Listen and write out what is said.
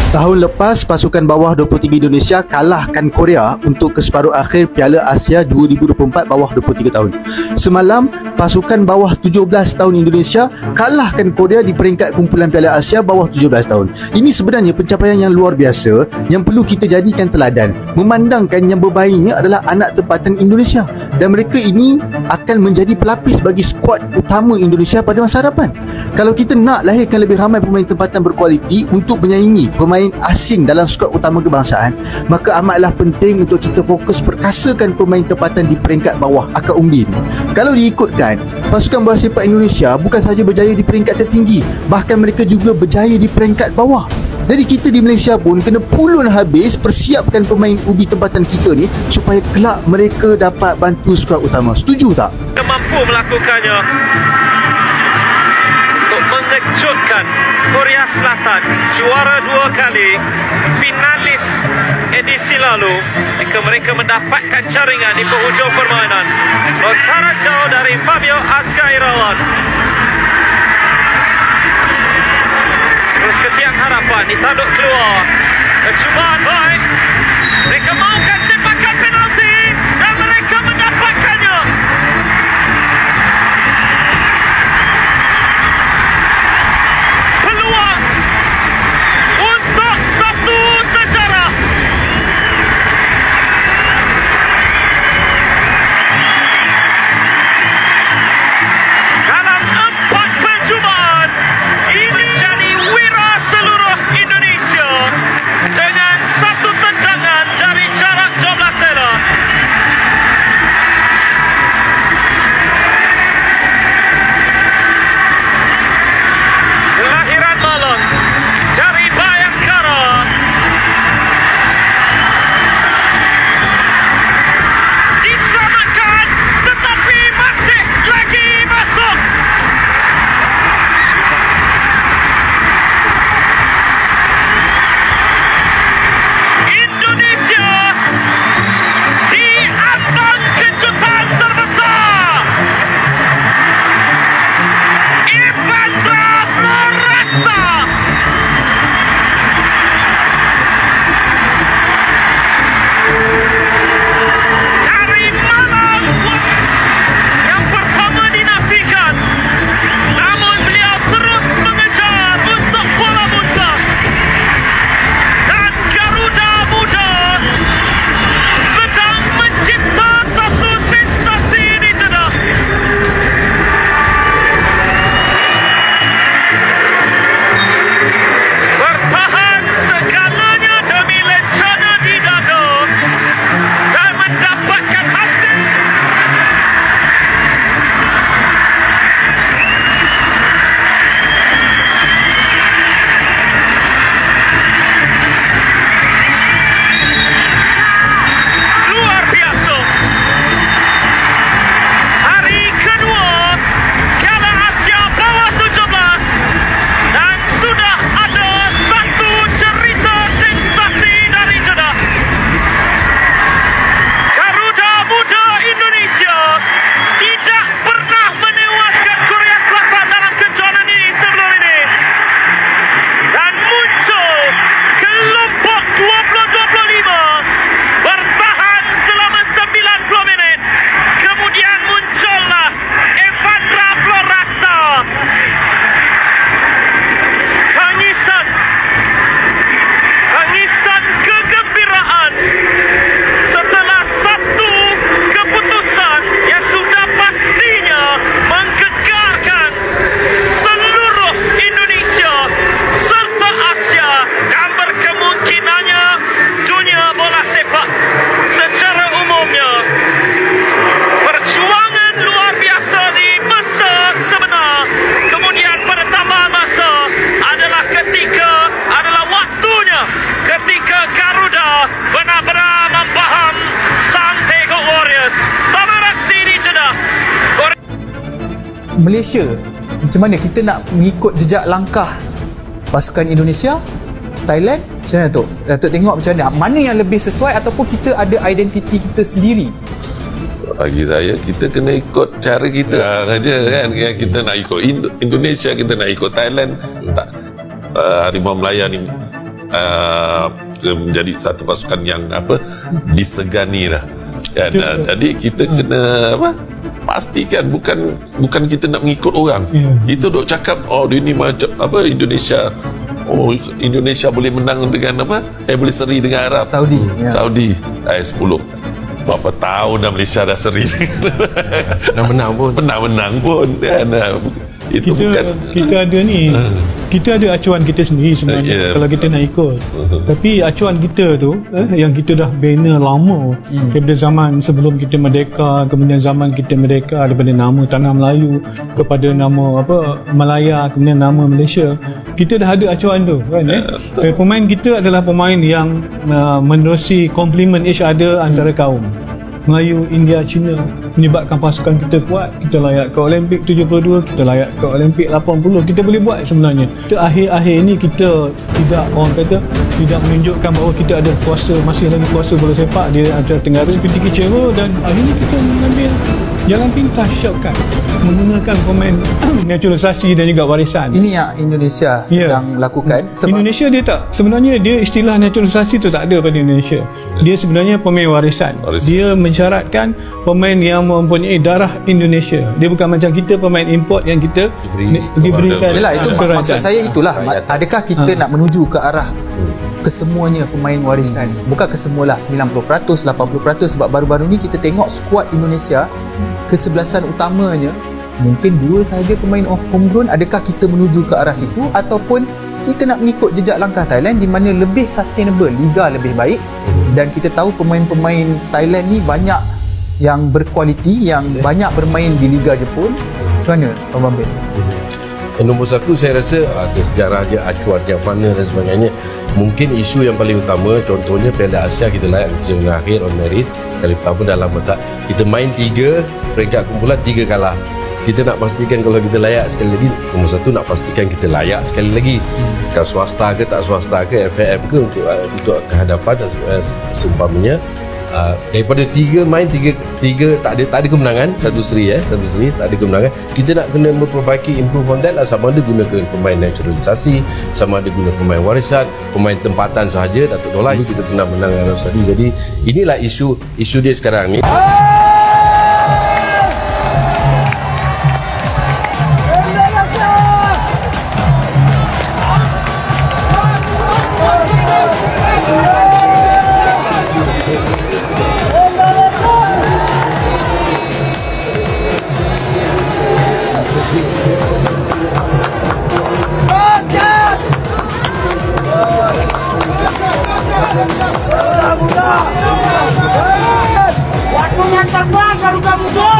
Tahun lepas, pasukan bawah 23 Indonesia kalahkan Korea untuk ke separuh akhir Piala Asia 2024 bawah 23 tahun. Semalam, pasukan bawah 17 tahun Indonesia kalahkan Korea di peringkat kumpulan Piala Asia bawah 17 tahun. Ini sebenarnya pencapaian yang luar biasa yang perlu kita jadikan teladan, memandangkan yang berbaingnya adalah anak tempatan Indonesia, dan mereka ini akan menjadi pelapis bagi skuad utama Indonesia pada masa hadapan. Kalau kita nak lahirkan lebih ramai pemain tempatan berkualiti untuk menyaingi pemain asing dalam skuad utama kebangsaan, maka amatlah penting untuk kita fokus perkasakan pemain tempatan di peringkat bawah akar umbi ni. Kalau diikutkan, pasukan bola sepak Indonesia bukan sahaja berjaya di peringkat tertinggi, bahkan mereka juga berjaya di peringkat bawah. Jadi kita di Malaysia pun kena pulun habis persiapkan pemain ubi tempatan kita ni supaya kelak mereka dapat bantu skuad utama. Setuju tak? Kita mampu melakukannya untuk mengejutkan Korea Selatan, juara 2 kali, finalis edisi lalu, jika mereka mendapatkan jaringan di penghujung permainan. Lontaran jauh dari Fabio Azkar Irawan. Terus ketiak harapan ditanduk keluar. Percubaan baik. Mereka mahukan sepakan penalti dan mereka mendapatkannya. Peluang untuk satu sejarah. Dalam 4 percubaan, ini jadi wira seluruh Indonesia dengan satu tendangan dari jarak 12 meter. Kelahiran Malang dari Bayangkara. Diselamatkan, tetapi masih lagi masuk. Indonesia diambang kejutan terbesar. Evandra Floresta dari Malang yang pertama dinafikan, namun beliau terus mengejar untuk bola muntah. Dan Garuda Muda sedang mencipta satu sensasi di tengah. Bertahan segalanya demi lencana di dada dan mendapatkan hasil. Luar biasa. Hari kedua Piala Asia bawah 17 dan sudah ada satu cerita sensasi dari Jeddah. Garuda Muda Indonesia tidak pernah menewaskan Korea Selatan dalam kejuaraan ini sebelum ini. Dan muncul kelompok 20-25 bertahan selama 90 minit. Kemudian muncullah Evandra Floresta. Tangisan kegembiraan setelah satu keputusan yang sudah pastinya menggegarkan seluruh Indonesia serta Asia dan berkemungkinannya dunia bola sepak secara umumnya. Perjuangan luar biasa di masa sebenar. Kemudian pada tambahan masa adalah waktunya ketika Garuda benar-benar membaham sang Tegok Warriors. Taman aksi di Jeddah. Malaysia, macam mana kita nak mengikut jejak langkah pasukan Indonesia, Thailand? Macam mana Datuk? Datuk tengok macam mana? Mana yang lebih sesuai ataupun kita ada identiti kita sendiri? Bagi saya, kita kena ikut cara kita saja kan. Yang kita nak ikut Indonesia, kita nak ikut Thailand. Tak, Harimau Melaya ni menjadi satu pasukan yang disegani lah. Dan, jadi kita kena pastikan bukan kita nak mengikut orang. Kita duk cakap dia ni macam Indonesia boleh menang dengan boleh seri dengan Arab, Saudi 10 berapa tahun dah Malaysia dah seri dah menang pun dan itu kita ada ni kita ada acuan kita sendiri sebenarnya kalau kita nak ikut. Tapi acuan kita tu yang kita dah bina lama daripada zaman sebelum kita merdeka, kemudian zaman kita merdeka, daripada nama tanah Melayu kepada nama Malaya, kemudian nama Malaysia, kita dah ada acuan tu kan. Pemain kita adalah pemain yang menerusi complement each other antara kaum Melayu, India, Cina, menyebabkan pasukan kita kuat. Kita layak ke Olimpik 72, kita layak ke Olimpik 80. Kita boleh buat sebenarnya. Akhir-akhir ini kita tidak, orang kata, tidak menunjukkan bahawa kita ada kuasa, masih lagi kuasa bola sepak di Asia Tenggara. Seperti kecewa dan hari ini kita mengambil jalan pintas, shortcut, menggunakan pemain naturalisasi dan juga warisan. Ini yang Indonesia sedang lakukan. Sebab Indonesia dia tak, sebenarnya dia istilah naturalisasi tu tak ada pada Indonesia. Dia sebenarnya pemain warisan. Dia mensyaratkan pemain yang mempunyai darah Indonesia. Dia bukan macam kita pemain import yang kita diberikan. Yalah, itu maksud saya itulah. Adakah kita nak menuju ke arah kesemuanya pemain warisan? Bukan kesemualah, 90%, 80%, sebab baru-baru ni kita tengok skuad Indonesia kesebelasan utamanya mungkin 2 sahaja pemain homegrown. Adakah kita menuju ke arah situ ataupun kita nak mengikut jejak langkah Thailand di mana lebih sustainable, liga lebih baik, dan kita tahu pemain-pemain Thailand ni banyak yang berkualiti, yang banyak bermain di Liga Jepun. Macam mana Pak Bambin? Nombor satu, saya rasa ada sejarah je, acuan yang mana dan sebagainya. Mungkin isu yang paling utama, contohnya Piala Asia kita layak dengan akhir on merit. Kali pertama dalam tak kita main 3 peringkat kumpulan, 3 kalah. Kita nak pastikan kalau kita layak sekali lagi, nombor satu nak pastikan kita layak sekali lagi. Kalau swasta ke tak swasta ke, FAM ke, untuk kehadapan dan seumpamanya. Daripada 3 main 3 tak ada kemenangan, satu seri tak ada kemenangan. Kita nak kena memperbaiki, improve on that lah. Sama ada gunakan pemain naturalisasi, sama ada guna pemain warisan, pemain tempatan sahaja. Datuk Dola kita pernah menang dengan Arab Saudi. Jadi inilah isu dia sekarang ni. Waktunya terbang, Garuda Muda.